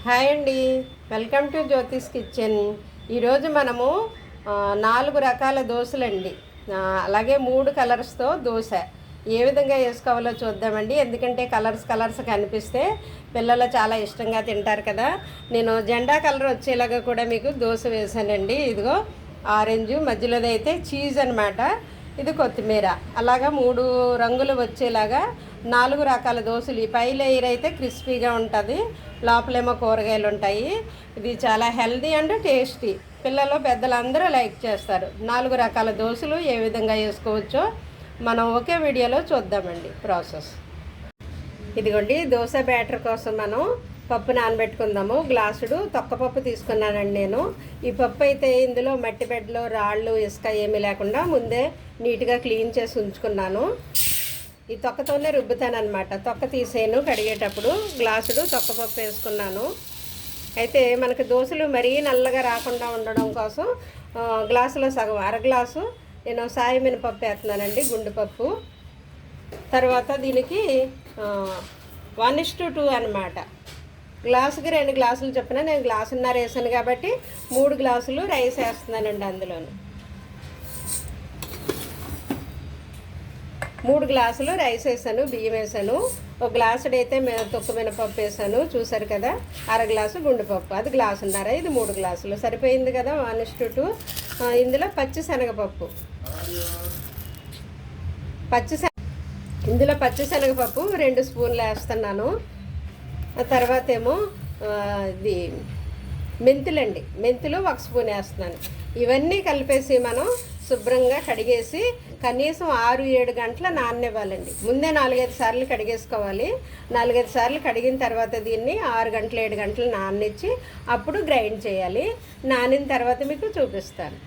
Hi అండి, welcome to Jyothish kitchen. ఈరోజు మనము 4 రకాల దోశలండి, అలాగే 3 కలర్స్తో దోశ ఏ విధంగా వేసుకోవాలో చూద్దామండి. ఎందుకంటే కలర్స్ కనిపిస్తే పిల్లలు చాలా ఇష్టంగా తింటారు కదా. నేను జెండా కలర్ వచ్చేలాగా కూడా మీకు దోశ వేసానండి. ఇదిగో ఆరెంజ్, మధ్యలోది అయితే చీజ్ అనమాట, ఇది కొత్తిమీర, అలాగా 3 రంగులు వచ్చేలాగా 4 రకాల దోశలు. ఈ పై లేయర్ అయితే క్రిస్పీగా ఉంటుంది, లోపలేమో కూరగాయలు ఉంటాయి. ఇది చాలా హెల్దీ అండ్ టేస్టీ, పిల్లలు పెద్దలు అందరూ లైక్ చేస్తారు. 4 రకాల దోశలు ఏ విధంగా వేసుకోవచ్చో మనం ఒకే వీడియోలో చూద్దామండి ప్రాసెస్. ఇదిగోండి, దోశ బ్యాటర్ కోసం మనం పప్పు నానబెట్టుకుందాము. గ్లాసుడు తొక్కపప్పు తీసుకున్నానండి నేను. ఈ పప్పు అయితే ఇందులో మట్టి బెడ్లో రాళ్ళు ఇసుక ఏమీ లేకుండా ముందే నీట్గా క్లీన్ చేసి ఉంచుకున్నాను. ఈ తొక్కతోనే రుబ్బుతానమాట. తొక్క తీసేను కడిగేటప్పుడు. గ్లాసుడు తొక్కపప్పు వేసుకున్నాను. అయితే మనకు దోశలు మరీ నల్లగా రాకుండా ఉండడం కోసం గ్లాసులో సగం అరగ్లాసు నేను సాయి మినపప్పు వేస్తున్నానండి, గుండుపప్పు. తర్వాత దీనికి 1:2 అనమాట. గ్లాసుకి 2 గ్లాసులు చెప్పిన, నేను గ్లాసున్నర వేసాను కాబట్టి 3 గ్లాసులు రైస్ వేస్తున్నానండి. అందులోను 3 గ్లాసులు రైస్ వేసాను, బియ్యం వేసాను. ఒక గ్లాసుడైతే తొక్కు మినపప్పు వేసాను, చూసారు కదా. అర గ్లాసు గుండుపప్పు, అది గ్లాసున్నర, ఇది 3 గ్లాసులు సరిపోయింది కదా. 1:2. ఇందులో పచ్చిశనగపప్పు, ఇందులో పచ్చిశనగపప్పు 2 స్పూన్లు వేస్తున్నాను. తర్వాత ఏమో ఇది మెంతులండి, మెంతులు 1 స్పూన్ వేస్తున్నాను. ఇవన్నీ కలిపేసి మనం శుభ్రంగా కడిగేసి కనీసం 6-7 గంటల నాననివ్వాలండి. ముందే 4-5 సార్లు కడిగేసుకోవాలి. 4-5 సార్లు కడిగిన తర్వాత దీన్ని 6 గంటలు 7 గంటలు నాననిచ్చి అప్పుడు గ్రైండ్ చేయాలి. నానిన తర్వాత మీకు చూపిస్తాను.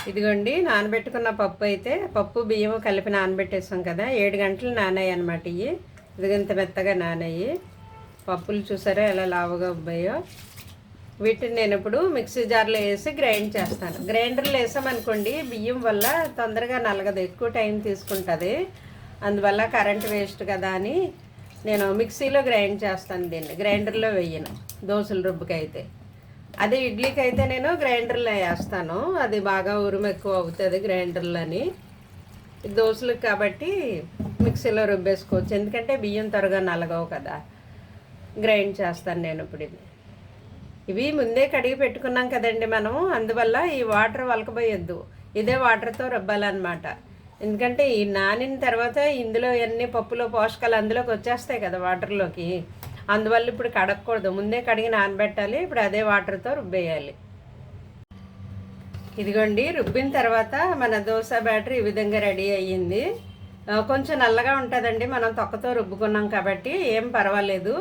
ఇదిగోండి, నానబెట్టుకున్న పప్పు అయితే పప్పు బియ్యం కలిపి నానబెట్టేసాం కదా. 7 గంటలు నానాయి అనమాట. ఇది ఇంత మెత్తగా నానాయి పప్పులు, చూసారా ఎలా లావుగా ఉబ్బాయో. వీటిని నేను ఇప్పుడు మిక్సీ జార్లో వేసి గ్రైండ్ చేస్తాను. గ్రైండర్లో వేసామనుకోండి బియ్యం వల్ల తొందరగా నలగదు, ఎక్కువ టైం తీసుకుంటుంది. అందువల్ల కరెంట్ వేస్ట్ కదా అని నేను మిక్సీలో గ్రైండ్ చేస్తాను. దీన్ని గ్రైండర్లో వేయను దోశల రుబ్బుకైతే. అదే ఇడ్లీకి అయితే నేను గ్రైండర్లో వేస్తాను, అది బాగా ఉరుము ఎక్కువ అవుతుంది గ్రైండర్లోని. దోశలకు కాబట్టి మిక్సీలో రుబ్బేసుకోవచ్చు, ఎందుకంటే బియ్యం త్వరగా నలగవు కదా. గ్రైండ్ చేస్తాను నేను ఇప్పుడు. ఇవి ముందే కడిగి పెట్టుకున్నాం కదండి మనం, అందువల్ల ఈ వాటర్ వలకబోయొద్దు, ఇదే వాటర్తో రుబ్బాలన్నమాట. ఎందుకంటే ఈ నానిన తర్వాత ఇందులో అన్ని పప్పులో పోషకాలు అందులోకి వచ్చేస్తాయి కదా వాటర్లోకి. అందువల్ల ఇప్పుడు కడగకూడదు, ముందే కడిగి నానబెట్టాలి. ఇప్పుడు అదే వాటర్తో రుబ్బేయాలి. ఇదిగోండి, రుబ్బిన తర్వాత మన దోశ బ్యాటర్ ఈ విధంగా రెడీ అయ్యింది. కొంచెం నల్లగా ఉంటుందండి, మనం తొక్కతో రుబ్బుకున్నాం కాబట్టి ఏం పర్వాలేదు.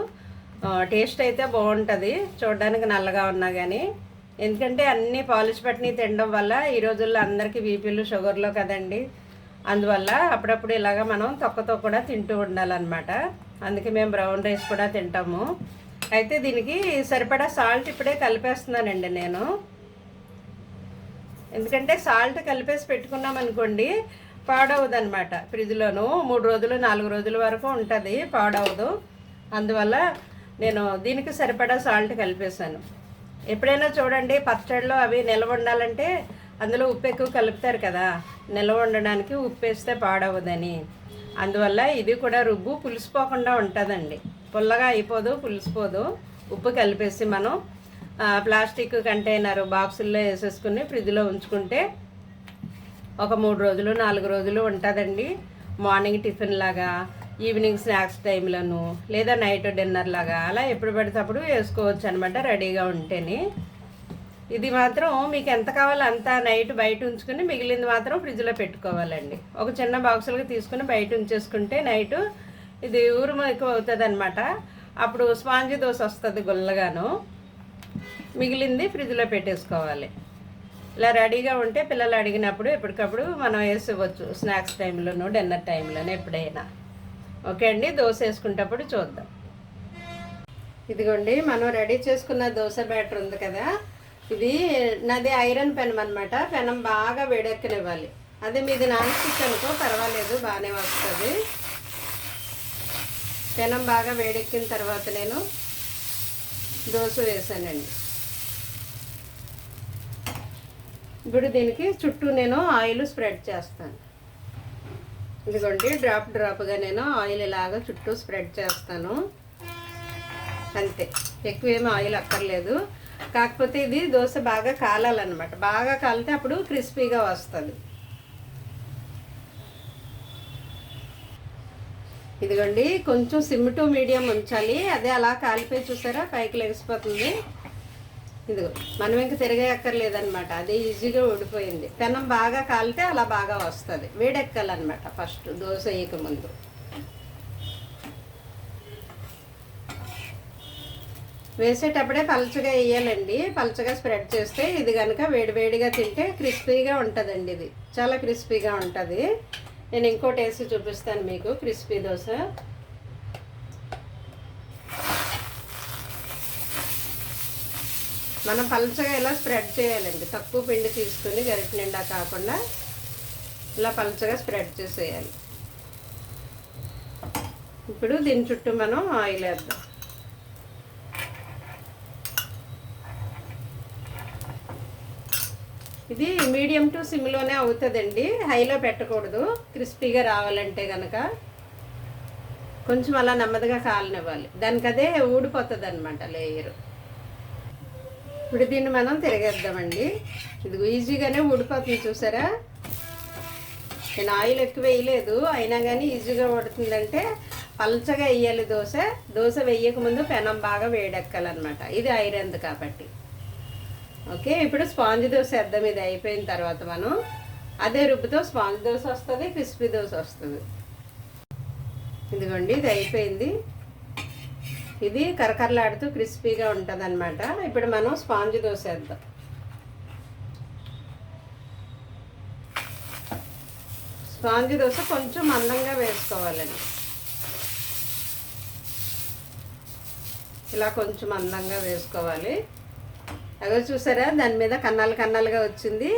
టేస్ట్ అయితే బాగుంటుంది చూడడానికి నల్లగా ఉన్నా కానీ. ఎందుకంటే అన్నీ పాలిష్ పట్టినవి తినడం వల్ల ఈ రోజుల్లో అందరికీ బీపీలు షుగర్లో కదండి. అందువల్ల అప్పుడప్పుడు ఇలాగ మనం తొక్కతో కూడా తింటూ ఉండాలన్నమాట. అందుకే మేము బ్రౌన్ రైస్ కూడా తింటాము. అయితే దీనికి సరిపడా సాల్ట్ ఇప్పుడే కలిపేస్తున్నానండి నేను. ఎందుకంటే సాల్ట్ కలిపేసి పెట్టుకున్నాం అనుకోండి పాడవదు అనమాట. ఫ్రిడ్జ్లోను 3 రోజులు 4 రోజుల వరకు ఉంటుంది, పాడవదు. అందువల్ల నేను దీనికి సరిపడా సాల్ట్ కలిపేశాను. ఎప్పుడైనా చూడండి పచ్చడిలో అవి నిల్వ ఉండాలంటే అందులో ఉప్పు ఎక్కువ కలుపుతారు కదా, నిల్వ ఉండడానికి ఉప్పు వేస్తే పాడవదని. అందువల్ల ఇది కూడా రుబ్బు పులిసిపోకుండా ఉంటుందండి, పుల్లగా అయిపోదు, పులిసిపోదు. ఉప్పు కలిపేసి మనం ప్లాస్టిక్ కంటైనర్ బాక్సుల్లో వేసేసుకుని ఫ్రిడ్జ్లో ఉంచుకుంటే ఒక 3 రోజులు 4 రోజులు ఉంటుందండి. మార్నింగ్ టిఫిన్ లాగా, ఈవినింగ్ స్నాక్స్ టైంలోను, లేదా నైట్ డిన్నర్ లాగా, అలా ఎప్పుడు పడితే అప్పుడు వేసుకోవచ్చు అనమాట రెడీగా ఉంటేనే. ఇది మాత్రం మీకు ఎంత కావాలో అంత నైట్ బయట ఉంచుకుని మిగిలింది మాత్రం ఫ్రిడ్జ్లో పెట్టుకోవాలండి. ఒక చిన్న బాక్సులకి తీసుకుని బయట ఉంచేసుకుంటే నైటు ఇది ఊరుమ ఎక్కువ అవుతుంది అనమాట. అప్పుడు స్పాంజీ దోశ వస్తుంది గుల్లగాను. మిగిలింది ఫ్రిడ్జ్లో పెట్టేసుకోవాలి. ఇలా రెడీగా ఉంటే పిల్లలు అడిగినప్పుడు ఎప్పటికప్పుడు మనం వేసుకోవచ్చు, స్నాక్స్ టైంలోనూ డిన్నర్ టైంలోనూ ఎప్పుడైనా. ఓకే అండి, దోశ వేసుకునేటప్పుడు చూద్దాం. ఇదిగోండి, మనం రెడీ చేసుకున్న దోశ బ్యాటర్ ఉంది కదా, ఇది నాది ఐరన్ పెనం అనమాట. పెనం బాగా వేడెక్కనివ్వాలి. అదే మీది నాన్ స్టిక్ అనుకో పర్వాలేదు, బాగానే వస్తుంది. పెనం బాగా వేడెక్కిన తర్వాత నేను దోశ వేసానండి. ఇప్పుడు దీనికి చుట్టూ నేను ఆయిల్ స్ప్రెడ్ చేస్తాను. ఇదిగోండి డ్రాప్గా నేను ఆయిల్ ఇలాగా చుట్టూ స్ప్రెడ్ చేస్తాను. అంతే, ఎక్కువేమీ ఆయిల్ అక్కర్లేదు. కాకపోతే ఇది దోశ బాగా కాలాలన్నమాట. బాగా కాలితే అప్పుడు క్రిస్పీగా వస్తుంది. ఇదిగోండి కొంచెం సిమ్ టు మీడియం ఉంచాలి. అదే అలా కాలిపోయి చూసారా పైకి లెగిసిపోతుంది. ఇదిగో మనం ఇంక తిరగక్కర్లేదనమాట, అది ఈజీగా ఊడిపోయింది. పెనం బాగా కాలితే అలా బాగా వస్తుంది. వేడెక్కాలన్నమాట ఫస్ట్ దోశ వేయక ముందు. వేసేటప్పుడే పలచగా వేయాలండి. పలచగా స్ప్రెడ్ చేస్తే ఇది కనుక వేడివేడిగా తింటే క్రిస్పీగా ఉంటుందండి. ఇది చాలా క్రిస్పీగా ఉంటుంది. నేను ఇంకోటి వేసి చూపిస్తాను మీకు క్రిస్పీ దోశ. మనం పలచగా ఇలా స్ప్రెడ్ చేయాలండి. తక్కువ పిండి తీసుకుని గరిటె నిండా కాకుండా ఇలా పలచగా స్ప్రెడ్ చేసేయాలి. ఇప్పుడు దీని చుట్టూ మనం ఆయిల్ వేద్దాం. ఇది మీడియం టు సిమ్లోనే అవుతుందండి, హైలో పెట్టకూడదు. క్రిస్పీగా రావాలంటే కనుక కొంచెం అలా నెమ్మదిగా కాలనివ్వాలి. దానికి అదే ఊడిపోతుంది అనమాట లేయరు. ఇప్పుడు దీన్ని మనం తిరగేద్దామండి. ఇది ఈజీగానే ఊడిపోతుంది చూసారా. నేను ఆయిల్ ఎక్కువ వేయలేదు, అయినా కానీ ఈజీగా ఉడుతుందంటే పలచగా వేయాలి దోశ. దోశ వేయకముందు పెనం బాగా వేడెక్కాలన్నమాట. ఇది ఐరన్ది కాబట్టి. ఓకే, ఇప్పుడు స్పాంజ్ దోశ వేద్దాం. ఇది అయిపోయిన తర్వాత మనం అదే రుబ్బుతో స్పాంజ్ దోశ వస్తుంది, క్రిస్పీ దోశ వస్తుంది. ఇదిగోండి ఇది అయిపోయింది. ఇది కరకరలాడుతూ క్రిస్పీగా ఉంటుంది అనమాట. ఇప్పుడు మనం స్పాంజ్ దోశ వేద్దాం. స్పాంజ్ దోశ కొంచెం మందంగా వేసుకోవాలండి. ఇలా కొంచెం మందంగా వేసుకోవాలి. అదే చూసారా దాని మీద కన్నాలు కన్నాలుగా వచ్చింది,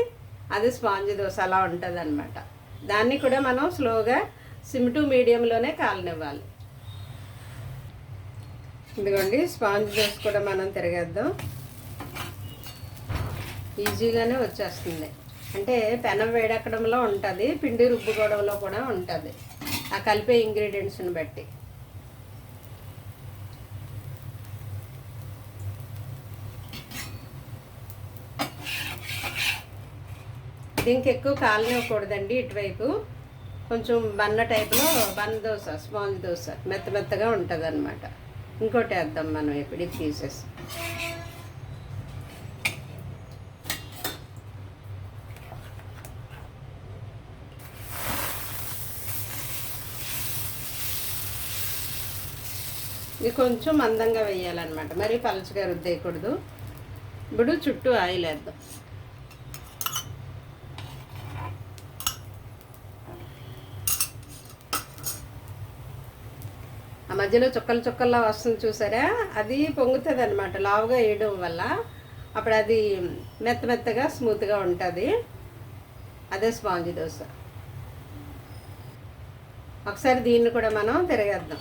అది స్పాంజ్ దోశ. అలా ఉంటుంది అనమాట. దాన్ని కూడా మనం స్లోగా సిమ్ టు మీడియంలోనే కాలనివ్వాలి. ఇదిగోండి స్పాంజ్ దోశ కూడా మనం తిరగేద్దాం. ఈజీగానే వచ్చేస్తుంది. అంటే పెనం వేడెక్కడంలో ఉంటుంది, పిండి రుబ్బుకోవడంలో కూడా ఉంటుంది, ఆ కలిపే ఇంగ్రీడియంట్స్ని బట్టి. దీనికి ఎక్కువ కాలనివ్వకూడదండి. ఇటువైపు కొంచెం బన్న టైప్లో బన్న దోశ, స్పాంజ్ దోశ మెత్తగా ఉంటుంది అనమాట. ఇంకోటి వేద్దాం మనం ఇప్పుడు ఇది తీసేసి. ఇది కొంచెం మందంగా వేయాలన్నమాట, మరీ పలచగా రుద్దేయకూడదు. ఇప్పుడు చుట్టూ ఆయిల్ వేద్దాం. ఆ మధ్యలో చుక్కలు చుక్కల్లా వస్తుంది చూసారా, అది పొంగుతుంది అనమాట లావుగా వేయడం వల్ల. అప్పుడు అది మెత్తగా స్మూత్గా ఉంటుంది. అదే స్పాంజ్ దోశ. ఒకసారి దీన్ని కూడా మనం తిరగేద్దాం.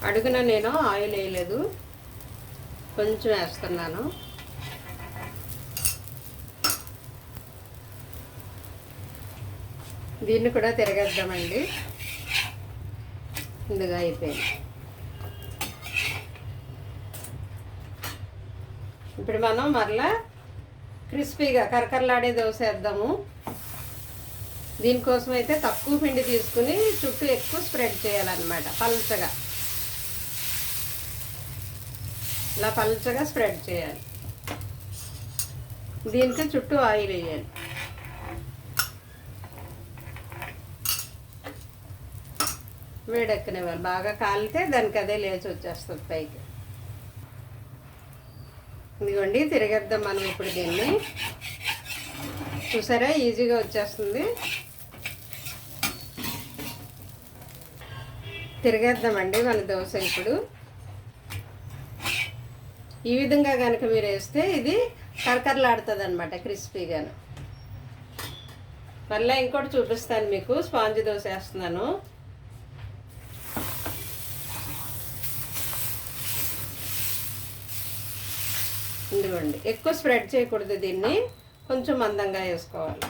అడుగున నేను ఆయిల్ వేయలేదు, కొంచెం వేస్తున్నాను. దీన్ని కూడా తిరగేద్దామండి. ఇందుగా అయిపోయింది. ఇప్పుడు మనం మరలా క్రిస్పీగా కరకరలాడే దోశ వేద్దాము. దీనికోసం అయితే తక్కువ పిండి తీసుకుని చుట్టూ ఎక్కువ స్ప్రెడ్ చేయాలన్నమాట. పల్చగా ఇలా పల్చగా స్ప్రెడ్ చేయాలి. దీనికి చుట్టూ ఆయిల్ వేయాలి. వేడెక్కనివ్వాలి. బాగా కాలితే దానికి అదే లేచి వచ్చేస్తుంది పైకి. ఇదిగోండి తిరగేద్దాం మనం ఇప్పుడు దీన్ని. చూసారా ఈజీగా వచ్చేస్తుంది. తిరగేద్దామండి మన దోశ. ఇప్పుడు ఈ విధంగా కనుక మీరు వేస్తే ఇది కరకరలాడుతుంది అనమాట, క్రిస్పీగాను. మళ్ళీ ఇంకోటి చూపిస్తాను మీకు. స్పాంజ్ దోశ వేస్తున్నాను. ఇదిగోండి, ఎక్కువ స్ప్రెడ్ చేయకూడదు, దీన్ని కొంచెం మందంగా వేసుకోవాలి.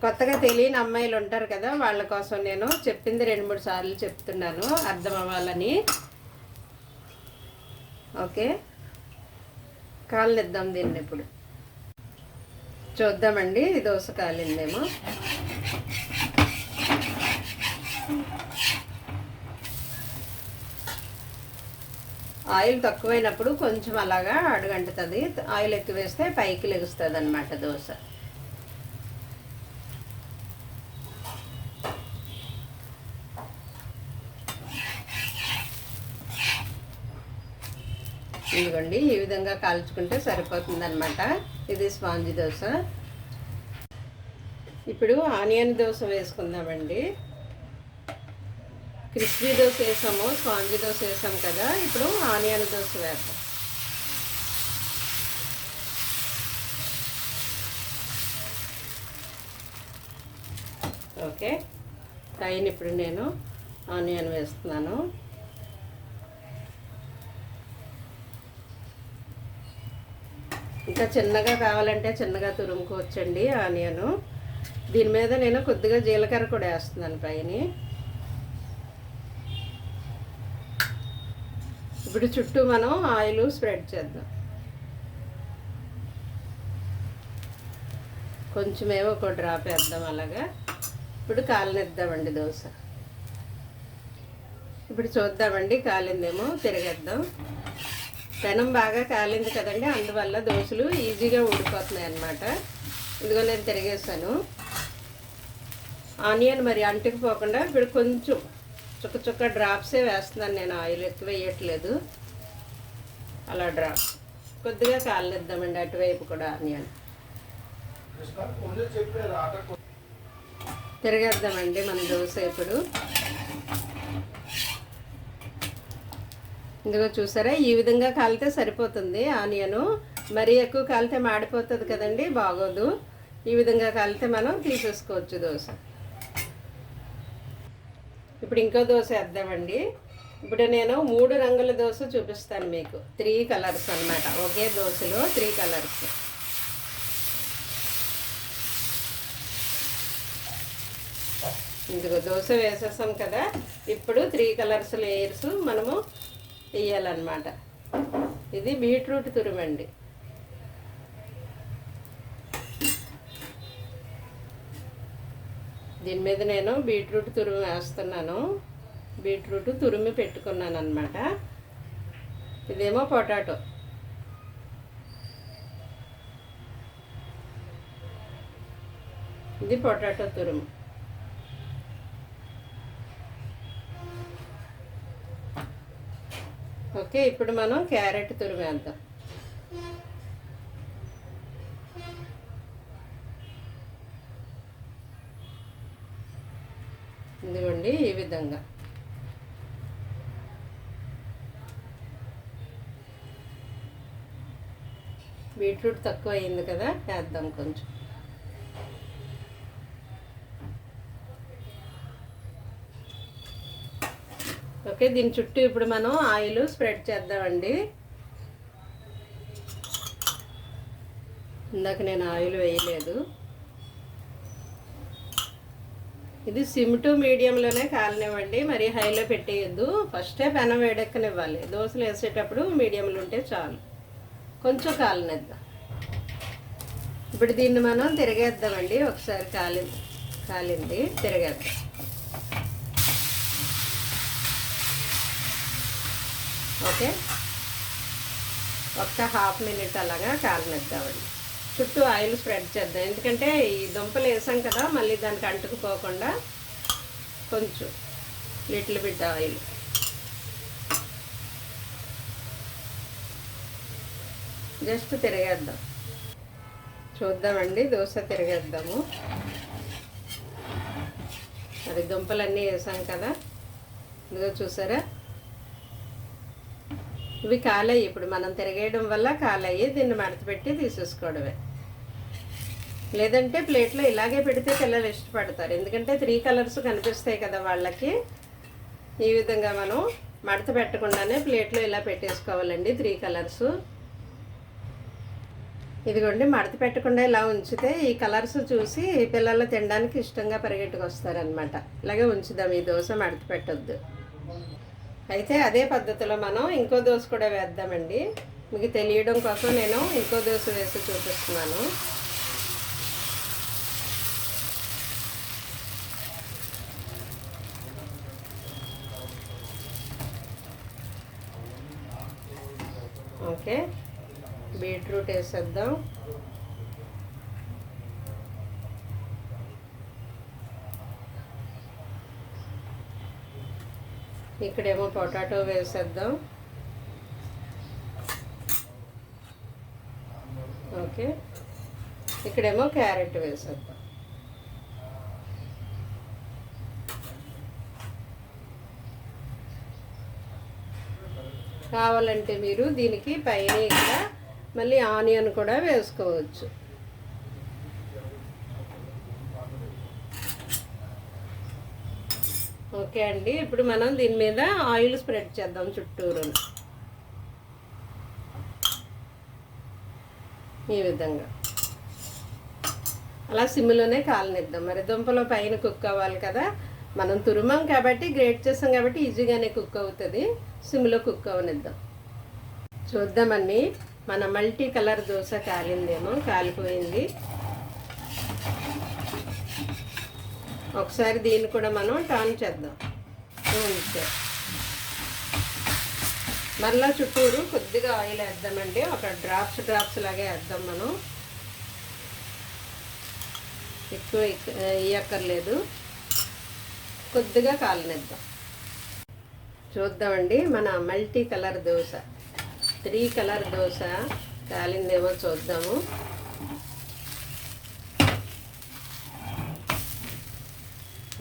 కొత్తగా తెలియని అమ్మాయిలు ఉంటారు కదా, వాళ్ళ కోసం నేను చెప్పింది 2-3 సార్లు చెప్తున్నాను, అర్థం అవ్వాలని. ఓకే, కాలనిద్దాం దీన్ని. ఇప్పుడు చూద్దామండి, ఈ దోశ కాలిందేమో. ఆయిల్ తక్కువైనప్పుడు కొంచెం అలాగా అడుగంటుతుంది, ఆయిల్ ఎక్కువ వేస్తే పైకి లెగుస్తుంది అన్నమాట దోశ. ఇదిగోండి, ఈ విధంగా కాల్చుకుంటే సరిపోతుంది అన్నమాట. ఇది స్పాంజ్ దోశ. ఇప్పుడు ఆనియన్ దోశ వేసుకుందామండి. క్రిస్పీ దోశ వేసాము, స్పాంజ్ దోశ వేసాం కదా, ఇప్పుడు ఆనియన్ దోశ వేద్దాం. ఓకే, పైన ఇప్పుడు నేను ఆనియన్ వేస్తున్నాను. ఇంకా చిన్నగా కావాలంటే చిన్నగా తురుముకోవచ్చండి ఆనియను. దీని మీద నేను కొద్దిగా జీలకర్ర కూడా వేస్తున్నాను పైన. ఇప్పుడు చుట్టూ మనం ఆయిల్ స్ప్రెడ్ చేద్దాం. కొంచెమేమో ఒక డ్రాప్ వేద్దాం అలాగా. ఇప్పుడు కాలనిద్దామండి దోశ. ఇప్పుడు చూద్దామండి, కాలిందేమో, తిరగేద్దాం. పెనం బాగా కాలింది కదండి, అందువల్ల దోశలు ఈజీగా ఊడిపోతున్నాయి అన్నమాట. ఇదిగో నేను తిరిగేసాను. ఆనియన్ మరి అంటుకుపోకుండా ఇప్పుడు కొంచెం చుక్క చుక్క డ్రాప్సే వేస్తున్నాను నేను, ఆయిల్ ఎక్కువ వేయట్లేదు. అలా డ్రాప్ కొద్దిగా కాలనిద్దామండి అటువైపు కూడా ఆనియన్. తిరగేద్దామండి మన దోశ. ఇప్పుడు ఇదిగో చూసారా, ఈ విధంగా కాలితే సరిపోతుంది ఆనియను. మరీ ఎక్కువ కాలితే మాడిపోతుంది కదండి, బాగోదు. ఈ విధంగా కాలితే మనం తీసేసుకోవచ్చు దోశ. ఇప్పుడు ఇంకో దోశ వేద్దామండి. ఇప్పుడు నేను 3 రంగుల దోశ చూపిస్తాను మీకు. 3 కలర్స్ అన్నమాట, ఒకే దోశలో 3 కలర్స్. ఇదిగో దోశ వేసేసాం కదా, ఇప్పుడు 3 కలర్స్ లేయర్స్ మనము వేయాలన్నమాట. ఇది బీట్రూట్ తురుమండి. దీని మీద నేను బీట్రూట్ తురుము వేస్తున్నాను. బీట్రూట్ తురిమి పెట్టుకున్నాను అన్నమాట. ఇదేమో పొటాటో. ఇది పొటాటో తురుము. ఓకే, ఇప్పుడు మనం క్యారెట్ తురిమేద్దాం. ఇదిగోండి, ఈ విధంగా. బీట్రూట్ తక్కువ అయింది కదా, వేద్దాం కొంచెం. ఓకే, దీని చుట్టూ ఇప్పుడు మనం ఆయిల్ స్ప్రెడ్ చేద్దామండి. ఇందాక నేను ఆయిల్ వేయలేదు. ఇది సిమ్ టు మీడియంలోనే కాలనివ్వండి, మరి హైలో పెట్టేయద్దు. ఫస్టే పెనం వేడెక్కనివ్వాలి. దోశలు వేసేటప్పుడు మీడియంలో ఉంటే చాలు. కొంచెం కాలనిద్దాం. ఇప్పుడు దీన్ని మనం తిరగేద్దామండి. ఒకసారి కాలింది, తిరగేద్దాం. ఓకే, ఒక్క హాఫ్ మినిట్ అలాగా కాలనిద్దామండి. చుట్టూ ఆయిల్ స్ప్రెడ్ చేద్దాం, ఎందుకంటే ఈ దుంపలు వేసాం కదా, మళ్ళీ దానికి అంటుకుపోకుండా కొంచెం లిటిల్ బిట్ ఆయిల్. జస్ట్ తిరగేద్దాం. చూద్దామండి, దోశ తిరగేద్దాము. అది దుంపలన్నీ వేసాం కదా, ఇదిగో చూసారా, ఇవి కాలయ్యి. ఇప్పుడు మనం తిరగేయడం వల్ల కాలయ్యి. దీన్ని మడత పెట్టి తీసేసుకోవడమే. లేదంటే ప్లేట్లో ఇలాగే పెడితే పిల్లలు ఇష్టపడతారు, ఎందుకంటే 3 కలర్స్ కనిపిస్తాయి కదా వాళ్ళకి. ఈ విధంగా మనం మడత పెట్టకుండానే ప్లేట్లో ఇలా పెట్టేసుకోవాలండి 3 కలర్స్. ఇదిగోండి, మడత పెట్టకుండా ఇలా ఉంచితే ఈ కలర్స్ చూసి పిల్లలు తినడానికి ఇష్టంగా పరిగెట్టుకొస్తారనమాట. ఇలాగే ఉంచుదాం, ఈ దోశ మడత పెట్టొద్దు. అయితే అదే పద్ధతిలో మనం ఇంకో దోశ కూడా వేద్దామండి. మీకు తెలియడం కోసం నేను ఇంకో దోశ వేసి చూపిస్తున్నాను. ఓకే, బీట్రూట్ వేసేద్దాం. ఇక్కడేమో పొటాటో వేసేద్దాం. ఓకే, ఇక్కడేమో క్యారెట్ వేసేద్దాం. కావాలంటే మీరు దీనికి పైన ఇక్కడ మళ్ళీ ఆనియన్ కూడా వేసుకోవచ్చు. ఓకే అండి, ఇప్పుడు మనం దీని మీద ఆయిల్ స్ప్రెడ్ చేద్దాం చుట్టూరు. ఈ విధంగా అలా సిమ్లోనే కాలనిద్దాం. మరి దుంపలో పైన కుక్ అవ్వాలి కదా, మనం తురుమాం కాబట్టి, గ్రేట్ చేస్తాం కాబట్టి ఈజీగానే కుక్ అవుతుంది. సిమ్లో కుక్ అవనిద్దాం. చూద్దామండి, మన మల్టీ కలర్ దోశ కాలిందేమో, కాలిపోయింది. ఒకసారి దీన్ని కూడా మనం టర్న్ చేద్దాం. మరలా చుట్టూరు కొద్దిగా ఆయిల్ వేద్దామండి, ఒక డ్రాప్స్ లాగే వేద్దాం. మనం ఎక్కువ వేయక్కర్లేదు, కొద్దిగా కాలనిద్దాం. చూద్దామండి, మన multi colour dosa, 3 colour dosa కాలిందేమో చూద్దాము.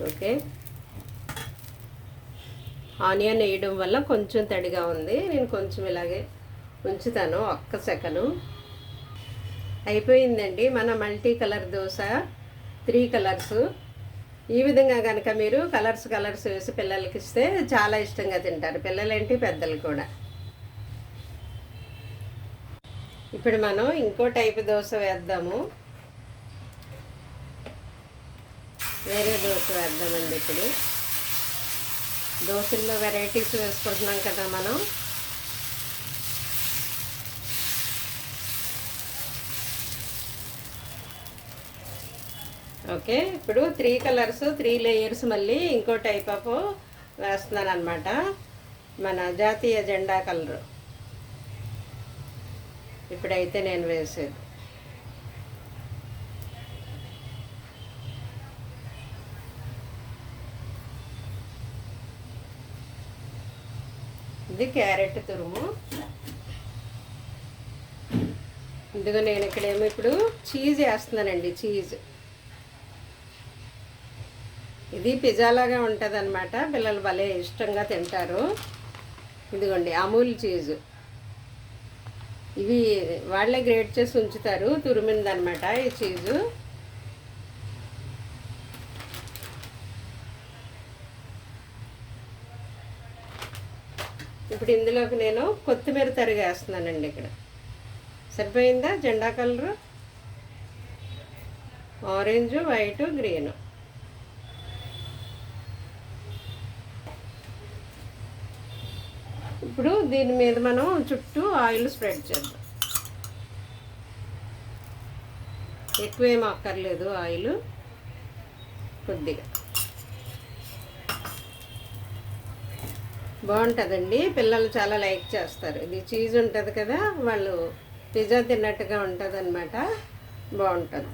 ఓకే, ఆనియన్ వేయడం వల్ల కొంచెం తడిగా ఉంది, నేను కొంచెం ఇలాగే ఉంచుతాను, ఒక్క సెకను. అయిపోయిందండి మన మల్టీ కలర్ దోశ, 3 కలర్స్. ఈ విధంగా కనుక మీరు కలర్స్ వేసి పిల్లలకి ఇస్తే చాలా ఇష్టంగా తింటారు, పిల్లలేంటి పెద్దలు కూడా. ఇప్పుడు మనం ఇంకో టైపు దోశ వేద్దాము, వేరే దోశ వేద్దామండి. ఇప్పుడు దోశల్లో వెరైటీస్ వేసుకుంటున్నాం కదా మనం. ఓకే, ఇప్పుడు 3 కలర్స్ 3 లేయర్స్ మళ్ళీ ఇంకో టైప్ ఆఫ్ వేస్తున్నాను అనమాట. మన జాతీయ జెండా కలరు ఇప్పుడైతే నేను వేసేది. ఇది క్యారెట్ తురుము. ఇదిగో నేను ఇక్కడేమో ఇప్పుడు చీజ్ వేస్తున్నానండి, చీజ్. ఇది పిజ్జా లాగా ఉంటుంది అనమాట, పిల్లలు భలే ఇష్టంగా తింటారు. ఇదిగోండి అమూల్ చీజు, ఇవి వాళ్ళే గ్రేట్ చేసి ఉంచుతారు, తురిమిందనమాట ఈ చీజు. ఇప్పుడు ఇందులోకి నేను కొత్తిమీర తరిగి వేస్తున్నానండి. ఇక్కడ సరిపోయిందా? జెండా కలరు, ఆరెంజ్, వైట్, గ్రీన్. ఇప్పుడు దీని మీద మనం చుట్టూ ఆయిల్ స్ప్రెడ్ చేద్దాం. ఎక్కువేం అక్కర్లేదు ఆయిల్, కొద్దిగా. బాగుంటుందండి, పిల్లలు చాలా లైక్ చేస్తారు. ఇది చీజ్ ఉంటుంది కదా, వాళ్ళు పిజ్జా తిన్నట్టుగా ఉంటుంది అన్నమాట, బాగుంటుంది.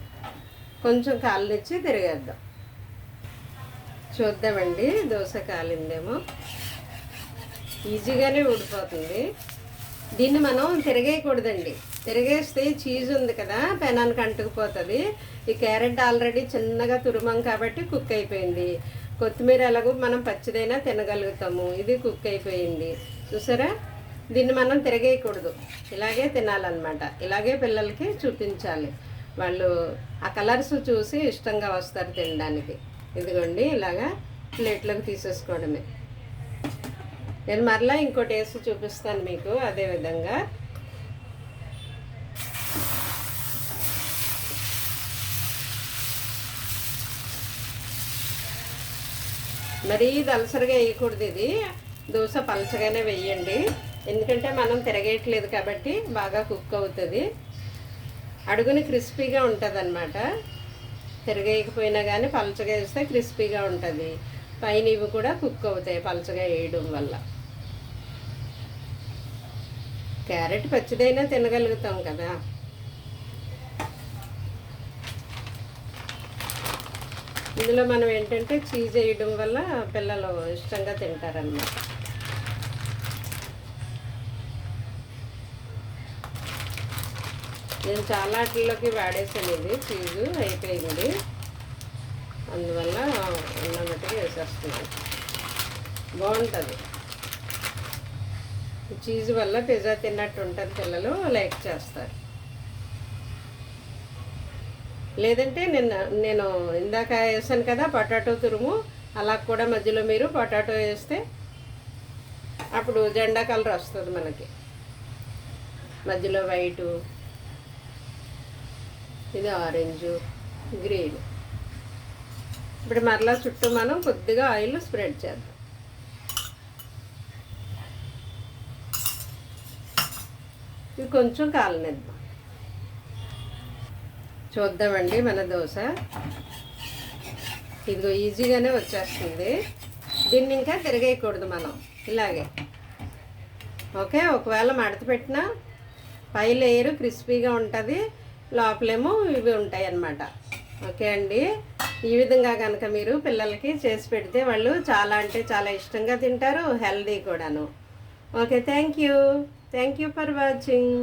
కొంచెం కాలనిచ్చి తిరిగేద్దాం. చూద్దామండి, దోశ కాలిందేమో. ఈజీగానే ఊడిపోతుంది. దీన్ని మనం తిరగేయకూడదండి, తిరిగేస్తే చీజ్ ఉంది కదా పెనానికి అంటుకుపోతుంది. ఈ క్యారెట్ ఆల్రెడీ చిన్నగా తురుమాం కాబట్టి కుక్ అయిపోయింది. కొత్తిమీర ఎలాగో మనం పచ్చిదైనా తినగలుగుతాము, ఇది కుక్ అయిపోయింది. చూసారా? దీన్ని మనం తిరగేయకూడదు, ఇలాగే తినాలన్నమాట, ఇలాగే పిల్లలకి చూపించాలి. వాళ్ళు ఆ కలర్స్ చూసి ఇష్టంగా వస్తారు తినడానికి. ఇదిగోండి ఇలాగా ప్లేట్లోకి తీసేసుకోవడమే. నేను మరలా ఇంకోటి వేసి చూపిస్తాను మీకు అదే విధంగా. మరీ దలసరిగా వేయకూడదు, ఇది దోశ పలచగానే వేయండి. ఎందుకంటే మనం తిరగేయట్లేదు కాబట్టి బాగా కుక్ అవుతుంది. అడుగుని క్రిస్పీగా ఉంటుంది అన్నమాట. తిరగేయకపోయినా కానీ పలచగా వేస్తే క్రిస్పీగా ఉంటుంది. పైన ఇవి కూడా కుక్ అవుతాయి పలచగా వేయడం వల్ల. క్యారెట్ పచ్చిదైనా తినగలుగుతాం కదా. ఇందులో మనం ఏంటంటే చీజ్ వేయడం వల్ల పిల్లలు ఇష్టంగా తింటారన్నమాట. నేను చాలా వాటిల్లోకి వాడేసాను, ఇది చీజు అయిపోయింది, అందువల్ల ఉన్నట్టుగా వేసేస్తున్నాను. బాగుంటుంది చీజ్ వల్ల, పిజ్జా తిన్నట్టు ఉంటుంది, పిల్లలు లైక్ చేస్తారు. లేదంటే నేను ఇందాక వేసాను కదా పొటాటో తురుము, అలా కూడా మధ్యలో మీరు పొటాటో వేస్తే అప్పుడు జెండా కలర్ వస్తుంది మనకి. మధ్యలో వైటు, ఇది ఆరెంజు, గ్రీన్. ఇప్పుడు మరలా చుట్టూ మనం కొద్దిగా ఆయిల్ స్ప్రెడ్ చేద్దాం. ఇది కొంచెం కాలనిద్దాం. చూద్దామండి మన దోశ. ఇదిగో ఈజీగానే వచ్చేస్తుంది. దీన్ని ఇంకా తిరగేయకూడదు మనం, ఇలాగే. ఓకే, ఒకవేళ మడత పెట్టినా పై లేయరు క్రిస్పీగా ఉంటుంది, లోపలేమో ఇవి ఉంటాయి అన్నమాట. ఓకే అండి, ఈ విధంగా కనుక మీరు పిల్లలకి చేసి పెడితే వాళ్ళు చాలా అంటే చాలా ఇష్టంగా తింటారు, హెల్దీ కూడాను. Okay, thank you for watching.